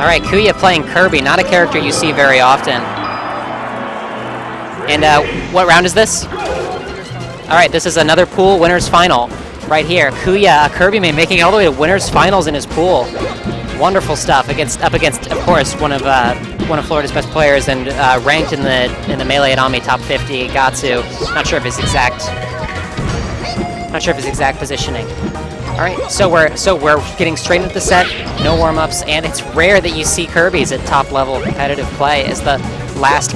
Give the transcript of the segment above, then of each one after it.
All right, Kuya playing Kirby, not a character you see very often. And what round is this? All right, this is another pool winners final right here. Kuya, a Kirby main, making it all the way to winners finals in his pool. Wonderful stuff up against, of course, one of Florida's best players and ranked in the Melee Anami top 50, Gahtzu. Not sure of his exact positioning. All right, so we're getting straight into the set, no warm-ups, and it's rare that you see Kirby's at top level competitive play as the last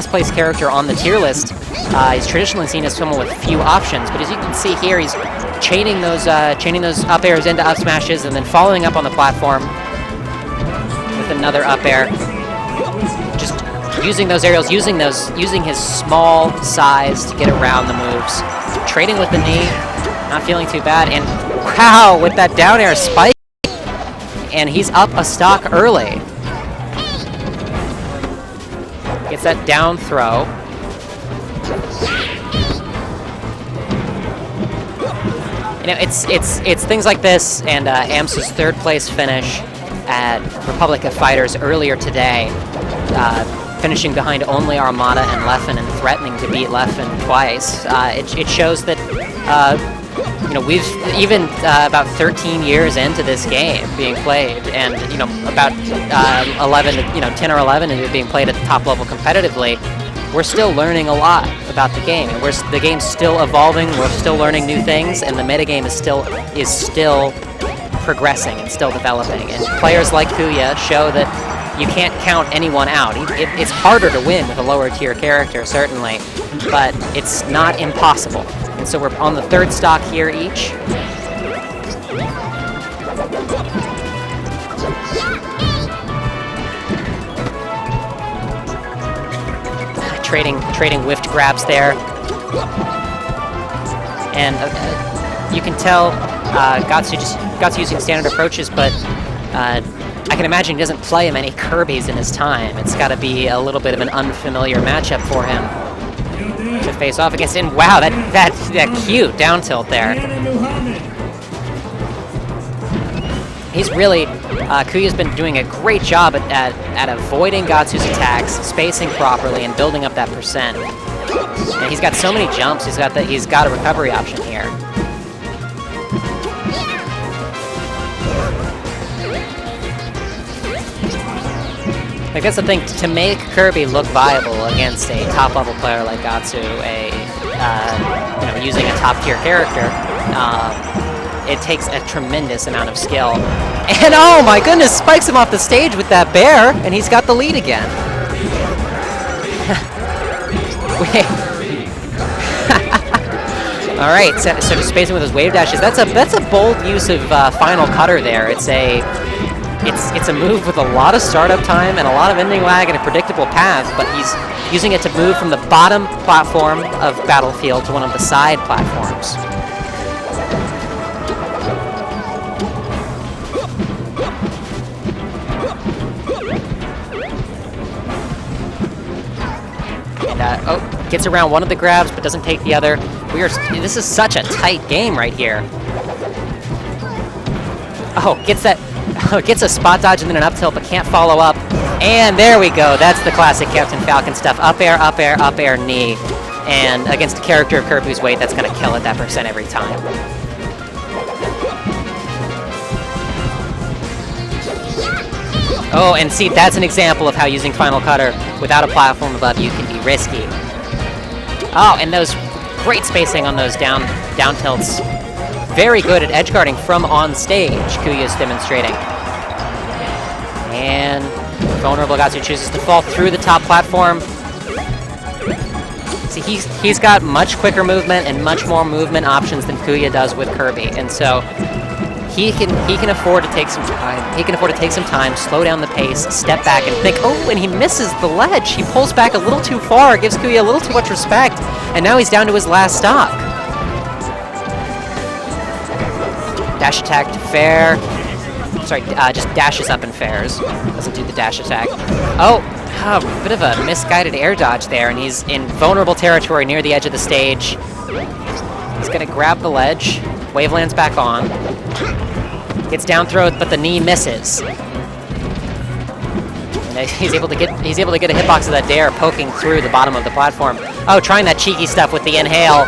place character on the tier list. He's traditionally seen as someone with few options, but as you can see here, he's chaining those up airs into up smashes and then following up on the platform with another up air. Just using those aerials, using his small size to get around the moves. Trading with the knee, not feeling too bad, and wow, with that down air spike, and he's up a stock early. Gets that down throw. You know, it's things like this, and AMS's third place finish at Republic of Fighters earlier today, finishing behind only Armada and Leffen and threatening to beat Leffen twice. It shows that you know, we've even about 13 years into this game being played, and you know, about 10 or 11 into it being played at the top level competitively. We're still learning a lot about the game, and the game's still evolving. We're still learning new things, and the metagame is still progressing and still developing. And players like Kuya show that you can't count anyone out. It's harder to win with a lower tier character, certainly, but it's not impossible. And so we're on the third stock here each. Trading whiffed grabs there. And you can tell Gahtzu using standard approaches, but I can imagine he doesn't play many Kirbys in his time. It's got to be a little bit of an unfamiliar matchup for him to face off against. And wow, that cute down tilt there. He's really, Kuya's been doing a great job at avoiding Gahtzu's attacks, spacing properly, and building up that percent. And he's got so many jumps, he's got a recovery option here. Like, that's the thing, to make Kirby look viable against a top-level player like Gahtzu, using a top-tier character, it takes a tremendous amount of skill. And oh my goodness, spikes him off the stage with that bear, and he's got the lead again. All right, sort of spacing with his wave dashes. That's a bold use of final cutter there. It's a move with a lot of startup time and a lot of ending lag and a predictable path, but he's using it to move from the bottom platform of Battlefield to one of the side platforms. And gets around one of the grabs but doesn't take the other. This is such a tight game right here. Oh, gets a spot dodge and then an up tilt, but can't follow up. And there we go. That's the classic Captain Falcon stuff. Up air, up air, up air, knee. And against a character of Kirby's weight, that's going to kill at that percent every time. Oh, and see, that's an example of how using Final Cutter without a platform above you can be risky. Oh, and those great spacing on those down tilts. Very good at edge guarding from on stage, Kuya's demonstrating. And vulnerable Gahtzu chooses to fall through the top platform. See, he's got much quicker movement and much more movement options than Kuya does with Kirby, and so he can afford to take some time. He can afford to take some time, slow down the pace, step back, and think, oh, and he misses the ledge. He pulls back a little too far, gives Kuya a little too much respect, and now he's down to his last stock. Dash attack to fair. Sorry, just dashes up and fairs. Doesn't do the dash attack. Oh, a bit of a misguided air dodge there, and he's in vulnerable territory near the edge of the stage. He's gonna grab the ledge. Wave lands back on. Gets down throw, but the knee misses. he's able to get a hitbox of that dare poking through the bottom of the platform. Oh, trying that cheeky stuff with the inhale.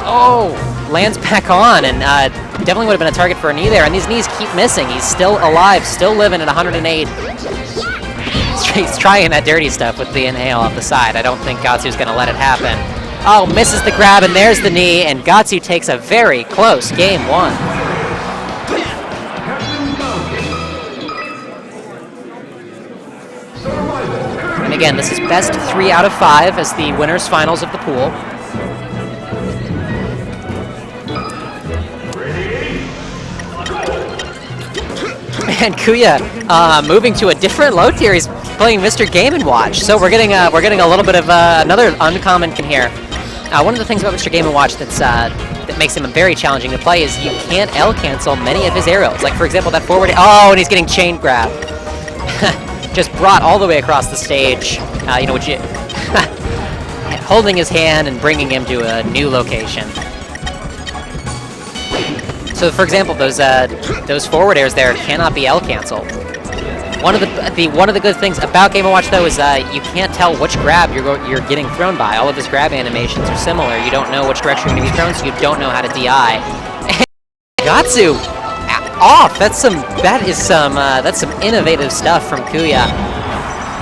Oh, lands back on, and definitely would have been a target for a knee there. And these knees keep missing. He's still alive, still living at 108. He's trying that dirty stuff with the inhale off the side. I don't think Gahtzu's going to let it happen. Oh, misses the grab, and there's the knee, and Gahtzu takes a very close game 1. And again, this is best 3 out of 5 as the winners finals of the pool. And Kuya moving to a different low tier. He's playing Mr. Game & Watch. So we're getting a little bit of another uncommon in here. One of the things about Mr. Game & Watch that makes him very challenging to play is you can't L cancel many of his aerials. Like for example, that forward. Oh, and he's getting chain grab. Just brought all the way across the stage. Holding his hand and bringing him to a new location. So, for example, those forward airs there cannot be L canceled. One of the good things about Game & Watch though is you can't tell which grab you're getting thrown by. All of his grab animations are similar. You don't know which direction you're going to be thrown, so you don't know how to DI. And Gahtzu off. That's some innovative stuff from Kuya.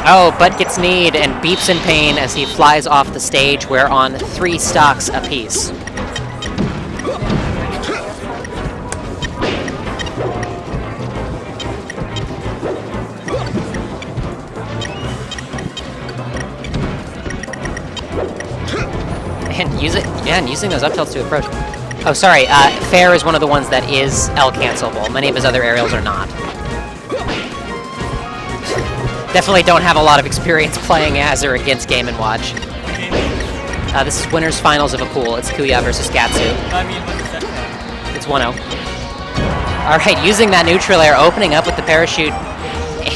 Oh, but gets kneed and beeps in pain as he flies off the stage. We're on 3 stocks apiece. And using those up tilts to approach. Oh, sorry, Fair is one of the ones that is L-cancelable. Many of his other aerials are not. Definitely don't have a lot of experience playing as or against Game & Watch. This is winners finals of a pool. It's Kuya versus Gahtzu. It's 1-0. Alright, using that neutral air, opening up with the parachute,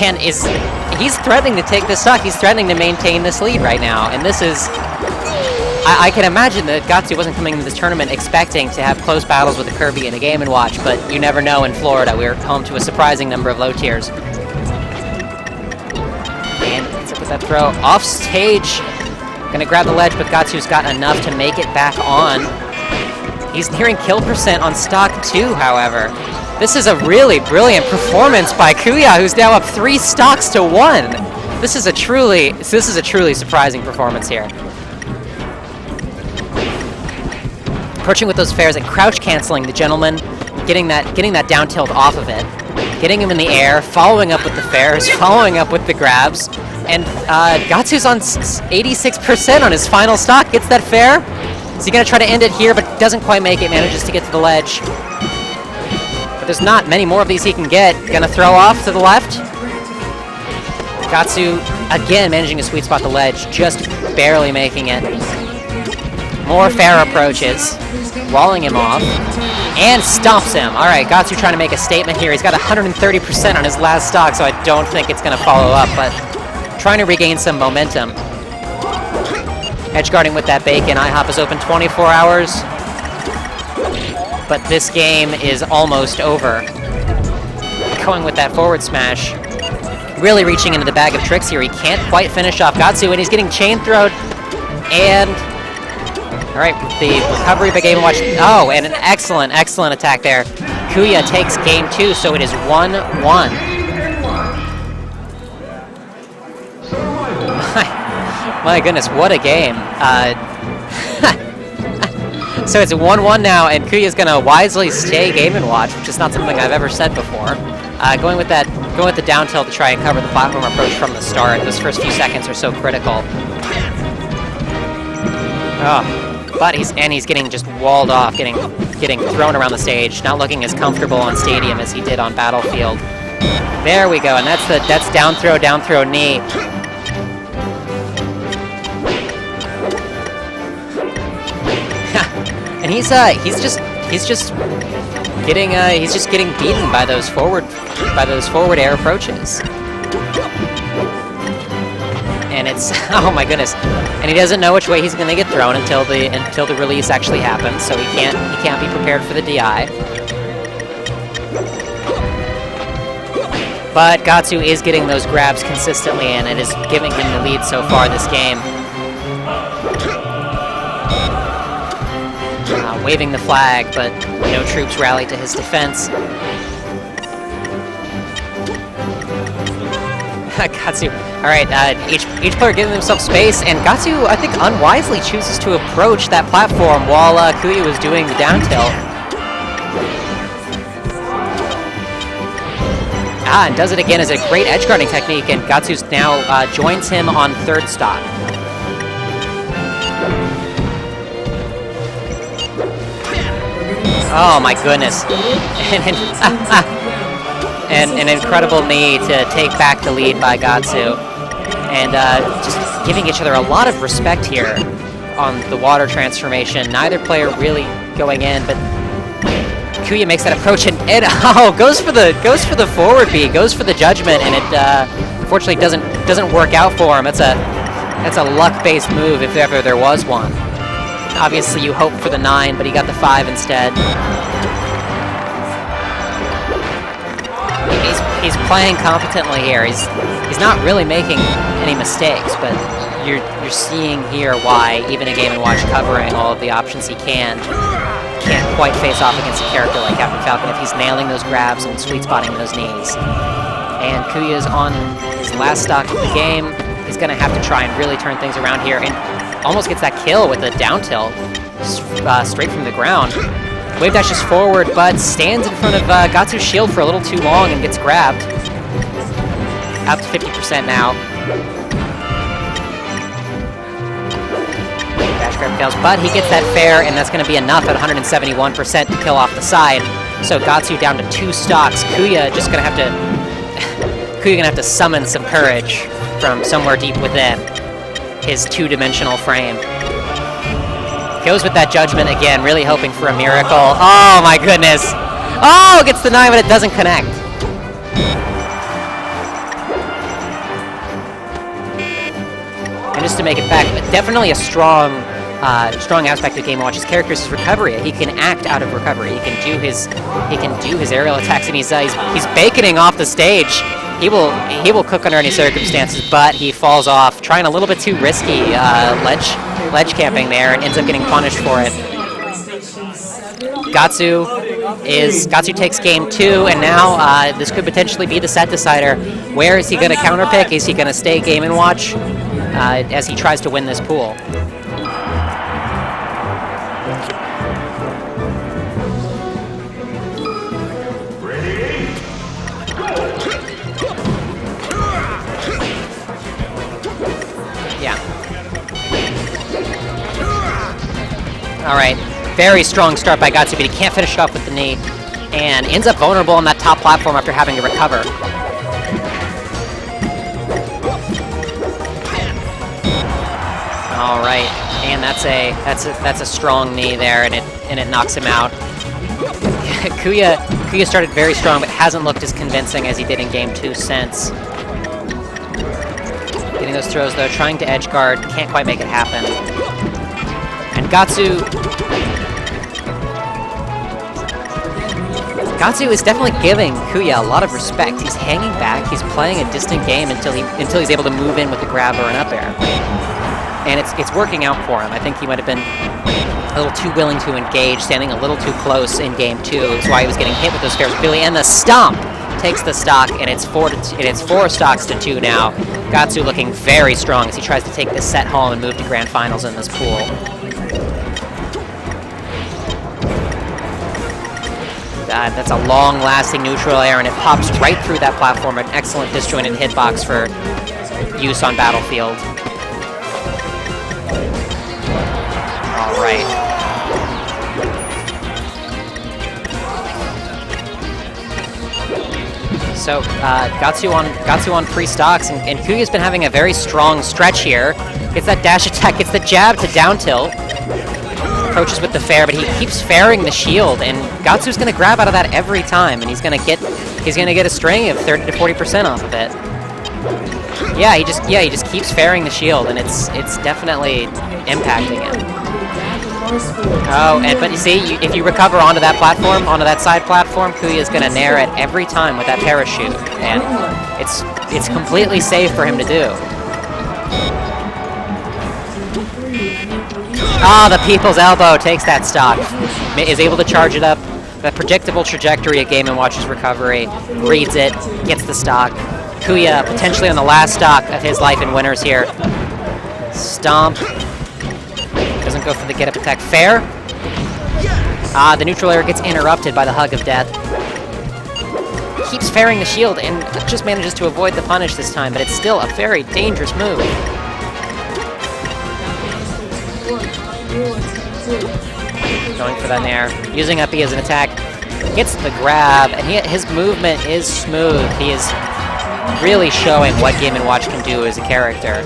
and he's threatening to take this stock. He's threatening to maintain this lead right now, and this is... I can imagine that Gahtzu wasn't coming into this tournament expecting to have close battles with a Kirby and a Game & Watch, but you never know in Florida. We're home to a surprising number of low tiers. And it's up with that throw. Off stage. Gonna grab the ledge, but Gahtzu's got enough to make it back on. He's nearing kill percent on stock 2, however. This is a really brilliant performance by Kuya, who's now up 3 stocks to 1. This is a truly surprising performance here. Approaching with those fairs and crouch canceling the gentleman, getting that down tilt off of it, getting him in the air, following up with the fairs, following up with the grabs, and Gahtzu's on 86% on his final stock. Gets that fair. Is he gonna try to end it here, but doesn't quite make it? Manages to get to the ledge, but there's not many more of these he can get. Gonna throw off to the left. Gahtzu again managing to sweet spot the ledge, just barely making it. More fair approaches, walling him off, and stomps him. All right, Gahtzu trying to make a statement here. He's got 130% on his last stock, so I don't think it's going to follow up, but trying to regain some momentum. Edge guarding with that bacon. IHOP is open 24 hours, but this game is almost over. Going with that forward smash. Really reaching into the bag of tricks here. He can't quite finish off Gahtzu, and he's getting chain throwed, and... All right, the recovery by Game & Watch. Oh, and an excellent attack there. Kuya takes game 2, so it is 1-1. My goodness, what a game. So it's 1-1 now, and Kuya's gonna wisely stay Game & Watch, which is not something I've ever said before. Going with the down tilt to try and cover the platform approach from the start. Those first few seconds are so critical. Oh. But he's getting just walled off, getting thrown around the stage, not looking as comfortable on Stadium as he did on Battlefield. There we go, and that's down throw, knee. And he's just getting beaten by those forward air approaches. And it's, oh my goodness, and he doesn't know which way he's going to get thrown until the release actually happens, so he can't be prepared for the DI. But Gahtzu is getting those grabs consistently, and it is giving him the lead so far this game. Waving the flag, but no troops rally to his defense. Gahtzu, all right, each player giving themselves space, and Gahtzu, I think, unwisely chooses to approach that platform while Kuya was doing the down tilt. And does it again as a great edge guarding technique, and Gahtzu's now joins him on third stock. Oh my goodness. And an incredible knee to take back the lead by Gahtzu. And just giving each other a lot of respect here on the water transformation. Neither player really going in, but Kuya makes that approach and goes for the forward B, goes for the judgment, and it unfortunately doesn't work out for him. That's a luck-based move if ever there was one. Obviously, you hope for the 9, but he got the 5 instead. He's playing competently here. He's not really making any mistakes, but you're seeing here why even a Game & Watch covering all of the options he can't quite face off against a character like Captain Falcon if he's nailing those grabs and sweet spotting those knees. And Kuya's on his last stock of the game. He's going to have to try and really turn things around here, and almost gets that kill with a down tilt straight from the ground. Wave dashes forward, but stands in front of Gahtzu's shield for a little too long and gets grabbed. Up to 50% now. Dash grab fails, but he gets that fair, and that's going to be enough at 171% to kill off the side. So Gahtzu down to 2 stocks. Kuya just going to have to summon some courage from somewhere deep within his 2-dimensional frame. Goes with that judgment again, really hoping for a miracle. Oh my goodness! Oh, gets the 9, but it doesn't connect. And just to make it back, definitely a strong aspect of Game & Watch's character is his recovery. He can act out of recovery. He can do his aerial attacks, and he's baconing off the stage. He will cook under any circumstances, but he falls off, trying a little bit too risky ledge camping there, and ends up getting punished for it. Gahtzu takes game 2, and now this could potentially be the set decider. Where is he going to counterpick? Is he going to stay Game & Watch as he tries to win this pool? All right, very strong start by Gahtzu, but he can't finish it off with the knee, and ends up vulnerable on that top platform after having to recover. All right, and that's a strong knee there, and it knocks him out. Kuya started very strong, but hasn't looked as convincing as he did in game 2 since. Getting those throws though, trying to edge guard, can't quite make it happen. And Gahtzu is definitely giving Kuya a lot of respect. He's hanging back. He's playing a distant game until he's able to move in with the grab or an up air, and it's working out for him. I think he might have been a little too willing to engage, standing a little too close in game 2. That's why he was getting hit with those fairs repeatedly. And the stomp takes the stock, and it's 4 stocks to 2 now. Gahtzu looking very strong as he tries to take this set home and move to grand finals in this pool. That's a long-lasting neutral air, and it pops right through that platform. An excellent disjointed hitbox for use on Battlefield. All right. So Gahtzu on 3 stocks, and Kuya's been having a very strong stretch here. Gets that dash attack, gets the jab to down tilt. Approaches with the fair, but he keeps fairing the shield, and Gahtzu's going to grab out of that every time, and he's going to get a string of 30 to 40% off of it. Yeah, he just keeps fairing the shield, and it's definitely impacting him. Oh, but you see, if you recover onto that platform, onto that side platform, Kuya is going to nair it every time with that parachute, and it's completely safe for him to do. Ah, the People's Elbow takes that stock, is able to charge it up. The predictable trajectory of Game & Watch's recovery, reads it, gets the stock. Kuya potentially on the last stock of his life in winners here. Stomp. Doesn't go for the get-up attack. Fair. Ah, the neutral air gets interrupted by the Hug of Death. Keeps fairing the shield and just manages to avoid the punish this time, but it's still a very dangerous move. Going for that nair. Using up E as an attack. Gets the grab, and his movement is smooth. He is really showing what Game & Watch can do as a character.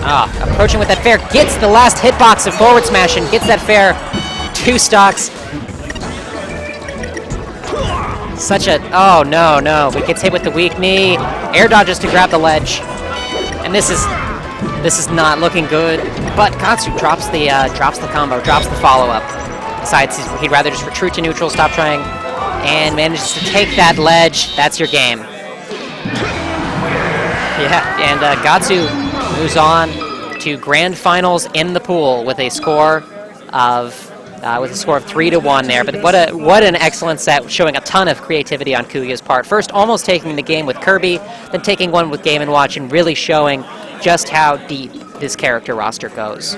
Ah, approaching with that fair, gets the last hitbox of forward smash and gets that fair. 2 stocks. Such a, oh no, but gets hit with the weak knee. Air dodges to grab the ledge. And this is not looking good. But Gahtzu drops the combo, drops the follow-up. Decides he'd rather just retreat to neutral, stop trying, and manages to take that ledge. That's your game. Yeah, and Gahtzu moves on to grand finals in the pool with a score of 3-1 there. But what an excellent set, showing a ton of creativity on Kuya's part. First, almost taking the game with Kirby, then taking one with Game & Watch, and really showing just how deep this character roster goes.